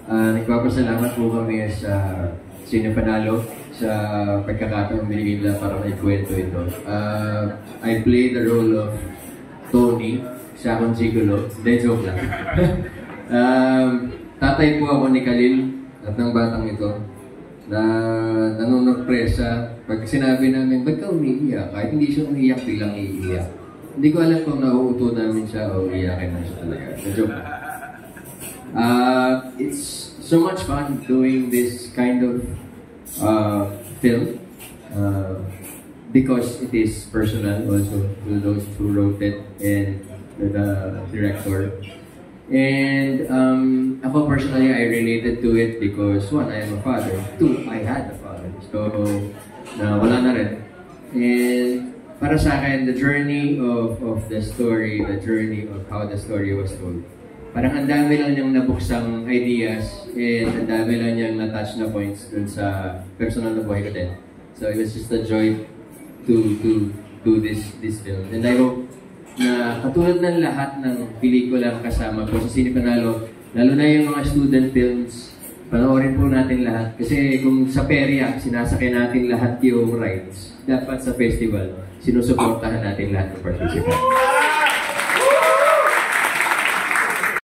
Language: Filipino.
Nagpapasalamat po kami sa Sine Panalo sa pagkakataong binigay nila para maikwento ito. I played the role of Tony sa akong Gigolo. Hindi, joke lang. Tatay po ako ni Khalil at ng batang ito na nanunurpresa pag sinabi namin, ba't ka umiiyak? Kahit hindi siya umiiyak, bilang iiyak. Hindi ko alam kung nauuto namin siya o iiyakin na siya talaga. So, joke. It's so much fun doing this kind of film because it is personal also to those who wrote it and to the director. And ako personally, I related to it because one, I am a father. Two, I had a father. So, wala na rin. And para sa akin, the journey of the story, the journey of how the story was told, parang ang dami lang niyang nabuksang ideas and ang dami lang niyang na-touch na points dun sa personal na buhay ko din. So it was just a joy to do this film. And I hope na katulad ng lahat ng pelikulang kasama ko sa Sine Panalo, lalo na yung mga student films, panoorin po natin lahat. Kasi kung sa perya, sinasakay natin lahat yung rides. Dapat sa festival, sinusuportahan natin lahat ng participants.